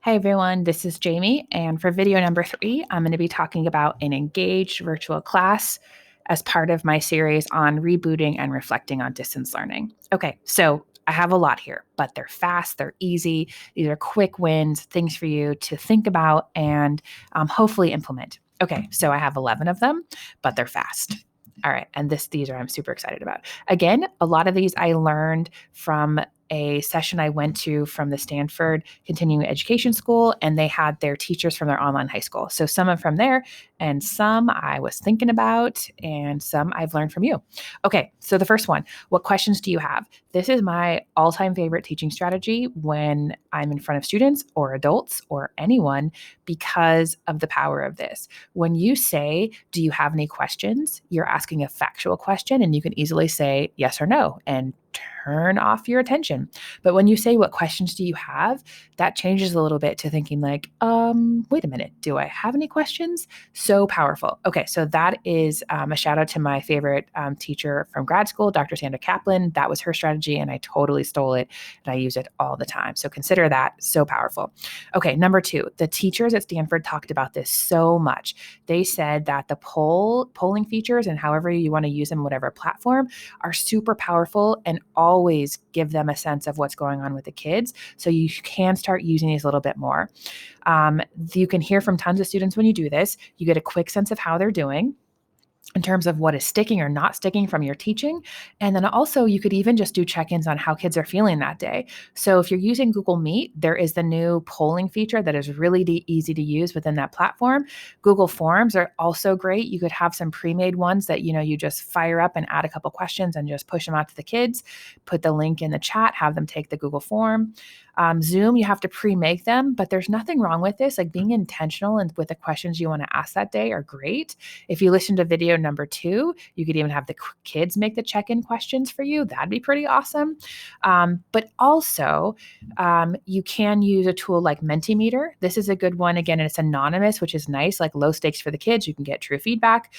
Hi everyone, this is Jamie, and for video number 3, I'm going to be talking about an engaged virtual class as part of my series on rebooting and reflecting on distance learning. Okay, so I have a lot here, but they're fast, they're easy, these are quick wins, things for you to think about and hopefully implement. Okay, so I have 11 of them, but they're fast. All right, and these are I'm super excited about. Again, a lot of these I learned from a session I went to from the Stanford Continuing Education School, and they had their teachers from their online high school. So some are from there, and some I was thinking about, and some I've learned from you. Okay, so the first one, what questions do you have? This is my all-time favorite teaching strategy when I'm in front of students or adults or anyone because of the power of this. When you say, do you have any questions? You're asking a factual question, and you can easily say yes or no and turn off your attention. But when you say, what questions do you have? That changes a little bit to thinking like, wait a minute, do I have any questions? So powerful. Okay, so that is a shout out to my favorite teacher from grad school, Dr. Sandra Kaplan. That was her strategy, and I totally stole it, and I use it all the time. So consider that so powerful. Okay, number 2, the teachers at Stanford talked about this so much. They said that the polling features and however you want to use them, whatever platform, are super powerful and always give them a sense of what's going on with the kids. So you can start using these a little bit more. You can hear from tons of students when you do this. You get a quick sense of how they're doing in terms of what is sticking or not sticking from your teaching. And then also you could even just do check-ins on how kids are feeling that day. So if you're using Google Meet, there is the new polling feature that is really easy to use within that platform. Google Forms are also great. You could have some pre-made ones that, you just fire up and add a couple questions and just push them out to the kids, put the link in the chat, have them take the Google form. Zoom, you have to pre-make them, but there's nothing wrong with this. Like being intentional and with the questions you want to ask that day are great. If you listen to video number 2, you could even have the kids make the check-in questions for you. That'd be pretty awesome. But also, you can use a tool like Mentimeter. This is a good one. Again, it's anonymous, which is nice, like low stakes for the kids. You can get true feedback.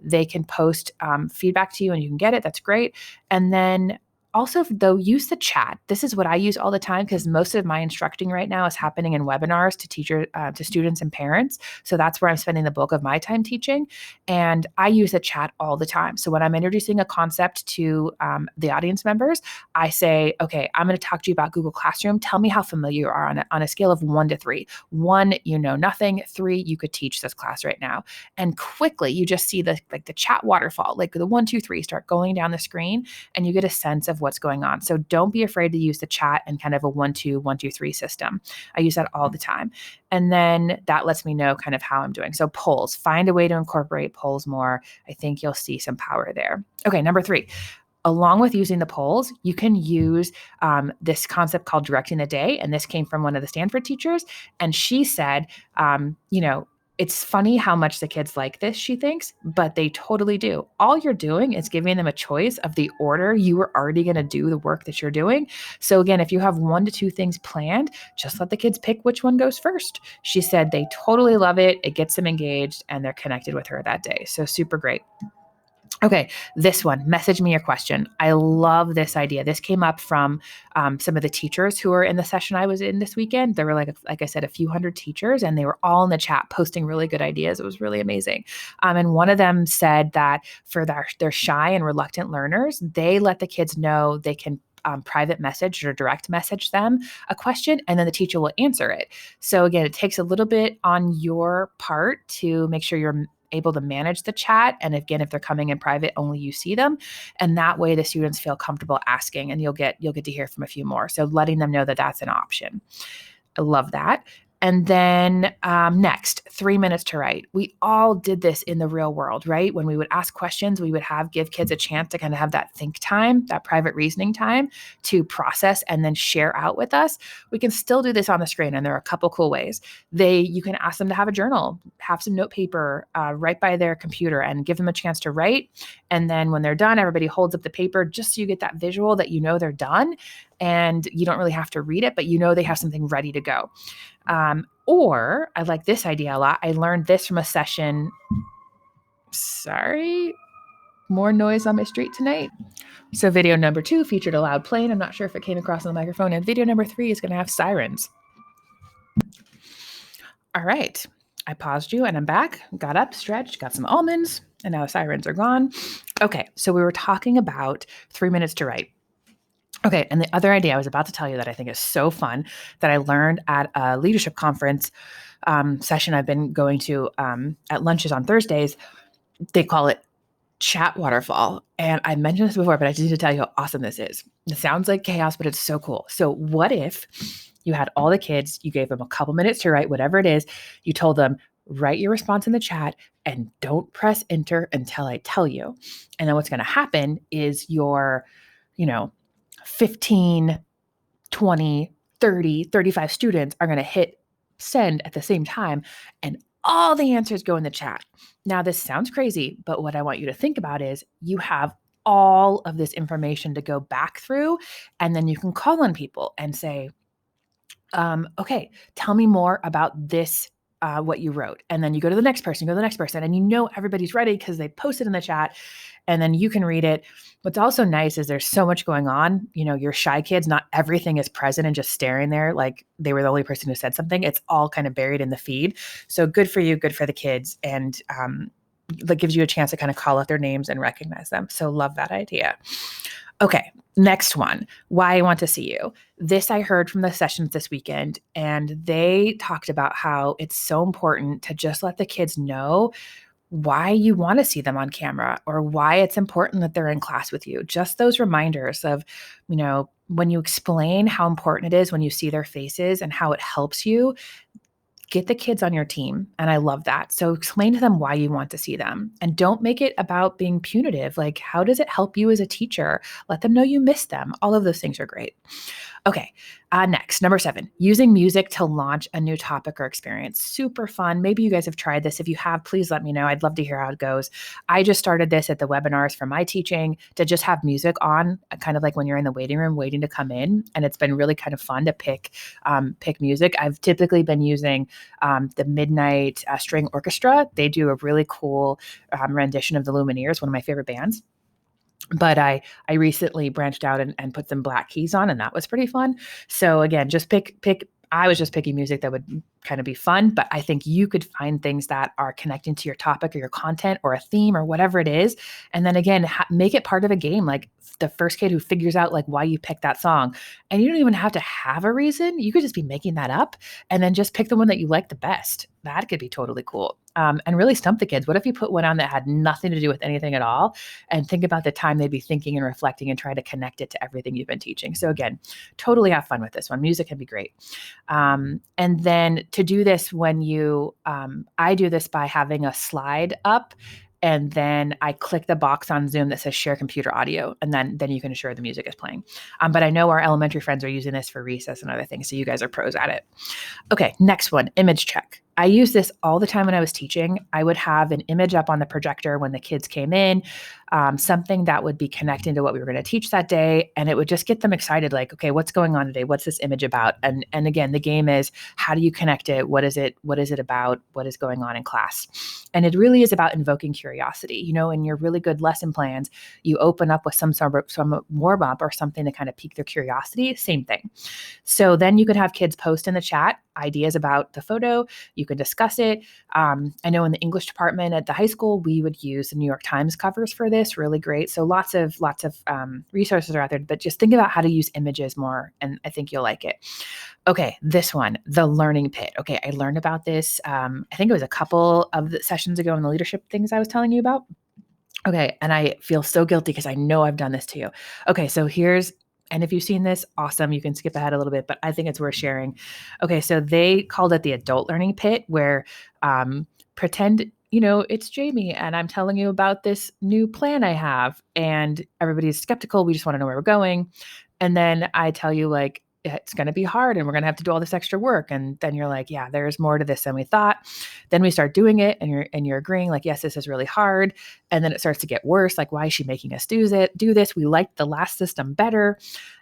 They can post feedback to you and you can get it. That's great. And then also, though, use the chat. This is what I use all the time because most of my instructing right now is happening in webinars to students and parents. So that's where I'm spending the bulk of my time teaching. And I use the chat all the time. So when I'm introducing a concept to the audience members, I say, okay, I'm going to talk to you about Google Classroom. Tell me how familiar you are on a scale of 1 to 3. 1, you know nothing. 3, you could teach this class right now. And quickly, you just see the chat waterfall, like the 1, 2, 3 start going down the screen, and you get a sense of what's going on. So don't be afraid to use the chat and kind of a 1, 2, 1, 2, 3 system. I use that all the time. And then that lets me know kind of how I'm doing. So polls, find a way to incorporate polls more. I think you'll see some power there. Okay, number 3. Along with using the polls, you can use this concept called directing the day. And this came from one of the Stanford teachers. And she said, it's funny how much the kids like this, she thinks, but they totally do. All you're doing is giving them a choice of the order you were already going to do the work that you're doing. So again, if you have 1 to 2 things planned, just let the kids pick which one goes first. She said they totally love it. It gets them engaged and they're connected with her that day. So super great. Okay, this one, message me your question. I love this idea. This came up from some of the teachers who were in the session I was in this weekend. There were like I said, a few hundred teachers, and they were all in the chat posting really good ideas. It was really amazing. And one of them said that for their shy and reluctant learners, they let the kids know they can private message or direct message them a question, and then the teacher will answer it. So again, it takes a little bit on your part to make sure you're able to manage the chat. And again, if they're coming in private, only you see them. And that way the students feel comfortable asking, and you'll get to hear from a few more. So letting them know that that's an option. I love that. And then next, 3 minutes to write. We all did this in the real world, right? When we would ask questions, we would give kids a chance to kind of have that think time, that private reasoning time to process and then share out with us. We can still do this on the screen, and there are a couple cool ways. You can ask them to have a journal, have some note paper right by their computer, and give them a chance to write. And then when they're done, everybody holds up the paper just so you get that visual that they're done. And you don't really have to read it, but they have something ready to go. Or I like this idea a lot. I learned this from a session. Sorry, more noise on my street tonight. So video number 2 featured a loud plane. I'm not sure if it came across on the microphone. And video number 3 is going to have sirens. All right. I paused you and I'm back, got up, stretched, got some almonds, and now the sirens are gone. Okay, so we were talking about 3 minutes to write. Okay, and the other idea I was about to tell you that I think is so fun that I learned at a leadership conference session I've been going to at lunches on Thursdays. They call it chat waterfall. And I mentioned this before, but I just need to tell you how awesome this is. It sounds like chaos, but it's so cool. So what if you had all the kids, you gave them a couple minutes to write whatever it is, you told them, write your response in the chat and don't press enter until I tell you. And then what's going to happen is your, 15, 20, 30, 35 students are going to hit send at the same time, and all the answers go in the chat. Now, this sounds crazy, but what I want you to think about is you have all of this information to go back through, and then you can call on people and say, okay, tell me more about this, what you wrote. And then you go to the next person, and everybody's ready because they posted in the chat, and then you can read it. What's also nice is there's so much going on. Your shy kids, not everything is present and just staring there like they were the only person who said something. It's all kind of buried in the feed. So good for you, good for the kids. And that gives you a chance to kind of call out their names and recognize them. So love that idea. Okay, next one, why I want to see you. This I heard from the sessions this weekend, and they talked about how it's so important to just let the kids know why you want to see them on camera or why it's important that they're in class with you. Just those reminders of, when you explain how important it is when you see their faces and how it helps you, get the kids on your team. And I love that. So explain to them why you want to see them, and don't make it about being punitive. Like, how does it help you as a teacher? Let them know you miss them. All of those things are great. Okay, next, number 7, using music to launch a new topic or experience. Super fun. Maybe you guys have tried this. If you have, please let me know. I'd love to hear how it goes. I just started this at the webinars for my teaching to just have music on, kind of like when you're in the waiting room waiting to come in. And it's been really kind of fun to pick music. I've typically been using the Midnight String Orchestra. They do a really cool rendition of the Lumineers, one of my favorite bands. But I recently branched out and put some Black Keys on, and that was pretty fun. So again, just pick. I was just picking music that would kind of be fun, but I think you could find things that are connecting to your topic or your content or a theme or whatever it is. And then again, make it part of a game. Like the first kid who figures out like why you picked that song, and you don't even have to have a reason. You could just be making that up, and then just pick the one that you like the best. That could be totally cool. And really stump the kids. What if you put one on that had nothing to do with anything at all, and think about the time they'd be thinking and reflecting and try to connect it to everything you've been teaching. So again, totally have fun with this one. Music can be great. And then to do this when I do this by having a slide up, and then I click the box on Zoom that says share computer audio, and then you can ensure the music is playing. But I know our elementary friends are using this for recess and other things, so you guys are pros at it. Okay, next one, image check. I use this all the time when I was teaching. I would have an image up on the projector when the kids came in, something that would be connecting to what we were going to teach that day. And it would just get them excited, like, okay, what's going on today? What's this image about? And again, the game is, how do you connect it? What is it? What is it about? What is going on in class? And it really is about invoking curiosity. In your really good lesson plans, you open up with some warm up or something to kind of pique their curiosity. Same thing. So then you could have kids post in the chat ideas about the photo. You can discuss it. I know in the English department at the high school, we would use the New York Times covers for this. Really great. So lots of resources are out there, but just think about how to use images more, and I think you'll like it. Okay, this one, the learning pit. Okay, I learned about this. I think it was a couple of the sessions ago in the leadership things I was telling you about. Okay, and I feel so guilty because I know I've done this to you. Okay, so and if you've seen this, awesome. You can skip ahead a little bit, but I think it's worth sharing. Okay, so they called it the adult learning pit, where pretend, it's Jamie and I'm telling you about this new plan I have, and everybody's skeptical. We just want to know where we're going. And then I tell you, like, it's going to be hard and we're going to have to do all this extra work. And then you're like, yeah, there's more to this than we thought. Then we start doing it, and you're agreeing, like, yes, this is really hard. And then it starts to get worse. Like, why is she making us do this? We liked the last system better.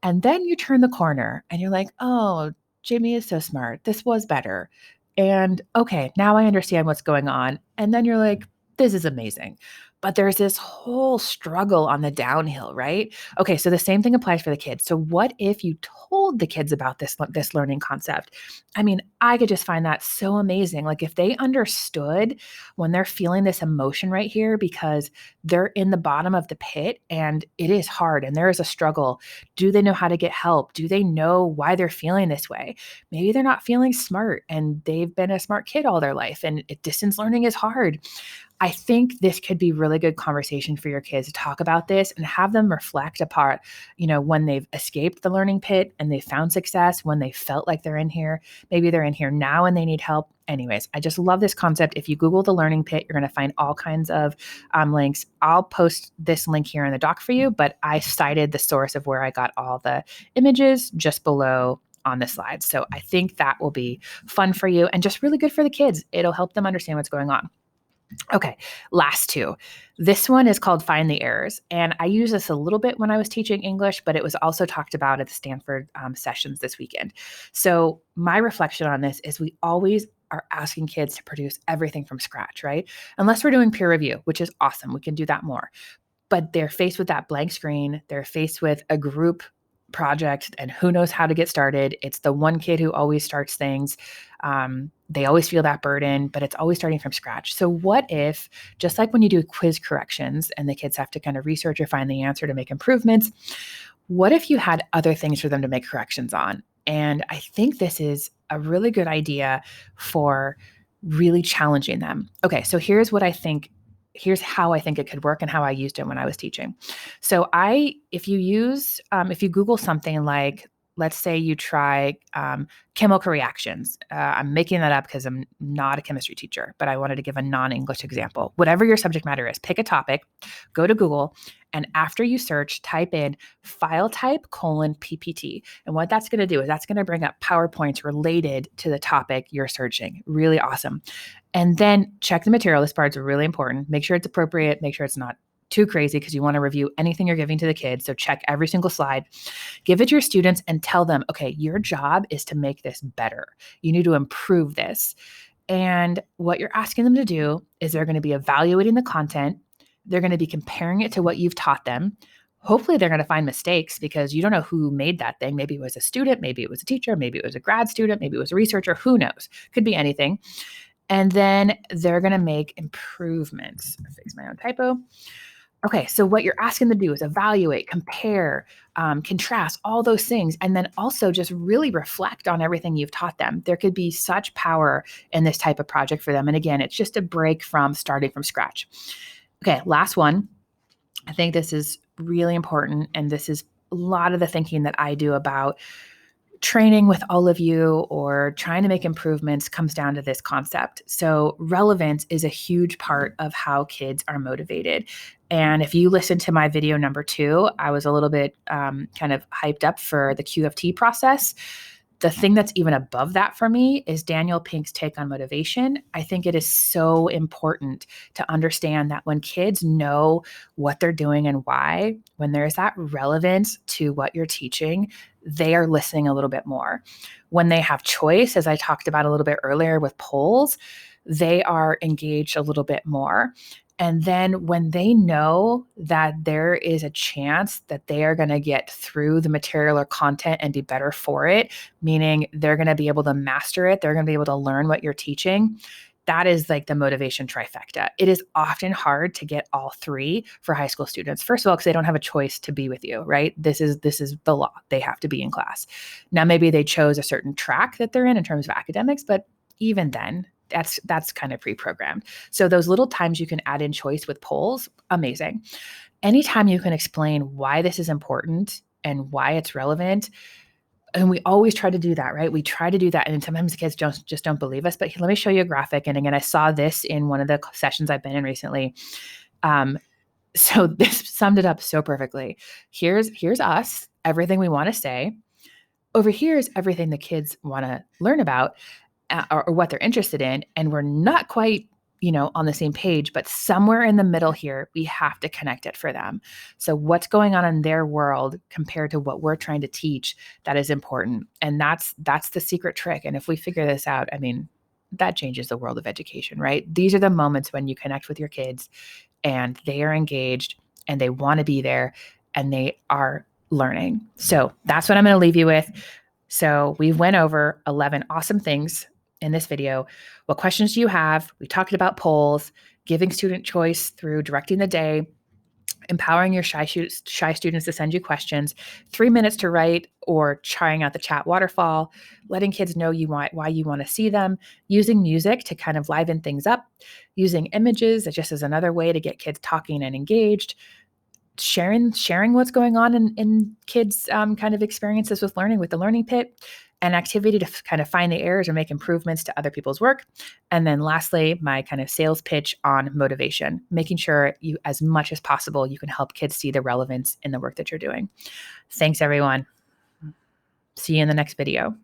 And then you turn the corner and you're like, oh, Jamie is so smart. This was better. And okay, now I understand what's going on. And then you're like, this is amazing. but there's this whole struggle on the downhill, right? Okay, so the same thing applies for the kids. So what if you told the kids about this learning concept? I mean, I could just find that so amazing. Like if they understood when they're feeling this emotion right here because they're in the bottom of the pit and it is hard and there is a struggle. Do they know how to get help? Do they know why they're feeling this way? Maybe they're not feeling smart and they've been a smart kid all their life and distance learning is hard. I think this could be really good conversation for your kids to talk about this and have them reflect apart, when they've escaped the learning pit and they found success, when they felt like they're in here, maybe they're in here now and they need help. Anyways, I just love this concept. If you Google the learning pit, you're going to find all kinds of links. I'll post this link here in the doc for you, but I cited the source of where I got all the images just below on the slide. So I think that will be fun for you and just really good for the kids. It'll help them understand what's going on. Okay, last two. This one is called Find the Errors. And I used this a little bit when I was teaching English, but it was also talked about at the Stanford sessions this weekend. So my reflection on this is we always are asking kids to produce everything from scratch, right? Unless we're doing peer review, which is awesome. We can do that more. But they're faced with that blank screen. They're faced with a group project and who knows how to get started. It's the one kid who always starts things. They always feel that burden, but it's always starting from scratch. So what if, just like when you do quiz corrections and the kids have to kind of research or find the answer to make improvements, what if you had other things for them to make corrections on? And I think this is a really good idea for really challenging them. Okay, so here's how I think it could work and how I used it when I was teaching. So if you Google something like, let's say you try chemical reactions. I'm making that up because I'm not a chemistry teacher, but I wanted to give a non-English example. Whatever your subject matter is, pick a topic, go to Google, and after you search, type in file type :PPT. And what that's going to do is that's going to bring up PowerPoints related to the topic you're searching. Really awesome. And then check the material. This part's really important. Make sure it's appropriate. Make sure it's not too crazy because you want to review anything you're giving to the kids. So check every single slide, give it to your students and tell them, okay, your job is to make this better. You need to improve this. And what you're asking them to do is they're going to be evaluating the content. They're going to be comparing it to what you've taught them. Hopefully they're going to find mistakes because you don't know who made that thing. Maybe it was a student, maybe it was a teacher, maybe it was a grad student, maybe it was a researcher, who knows? Could be anything. And then they're going to make improvements. I'll fix my own typo. Okay, so what you're asking them to do is evaluate, compare, contrast, all those things, and then also just really reflect on everything you've taught them. There could be such power in this type of project for them. And again, it's just a break from starting from scratch. Okay, last one. I think this is really important, and this is a lot of the thinking that I do about training with all of you or trying to make improvements comes down to this concept. So relevance is a huge part of how kids are motivated. And if you listen to my video number 2, I was a little bit kind of hyped up for the QFT process. The thing that's even above that for me is Daniel Pink's take on motivation. I think it is so important to understand that when kids know what they're doing and why, when there's that relevance to what you're teaching, they are listening a little bit more. When they have choice, as I talked about a little bit earlier with polls, they are engaged a little bit more. And then when they know that there is a chance that they are going to get through the material or content and be better for it, meaning they're going to be able to master it, they're going to be able to learn what you're teaching, that is like the motivation trifecta. It is often hard to get all 3 for high school students. First of all, because they don't have a choice to be with you, right? This is the law. They have to be in class. Now, maybe they chose a certain track that they're in terms of academics, but even then, that's kind of pre-programmed. So those little times you can add in choice with polls, amazing. Anytime you can explain why this is important and why it's relevant, and we always try to do that, right? We try to do that. And sometimes the kids just don't believe us. But let me show you a graphic. And again, I saw this in one of the sessions I've been in recently. So this summed it up so perfectly. Here's us, everything we want to say. Over here is everything the kids want to learn about or what they're interested in. And we're not quite on the same page, but somewhere in the middle here, we have to connect it for them. So what's going on in their world compared to what we're trying to teach, that is important. And that's the secret trick. And if we figure this out, I mean, that changes the world of education, right? These are the moments when you connect with your kids and they are engaged and they want to be there and they are learning. So that's what I'm going to leave you with. So we went over 11 awesome things in this video. What questions do you have? We talked about polls, giving student choice through directing the day, empowering your shy students to send you questions, 3 minutes to write, or trying out the chat waterfall, letting kids know why you want to see them, using music to kind of liven things up, using images just as another way to get kids talking and engaged, sharing what's going on in kids' kind of experiences with learning with the learning pit, an activity to kind of find the errors or make improvements to other people's work. And then lastly, my kind of sales pitch on motivation, making sure you, as much as possible, you can help kids see the relevance in the work that you're doing. Thanks, everyone. See you in the next video.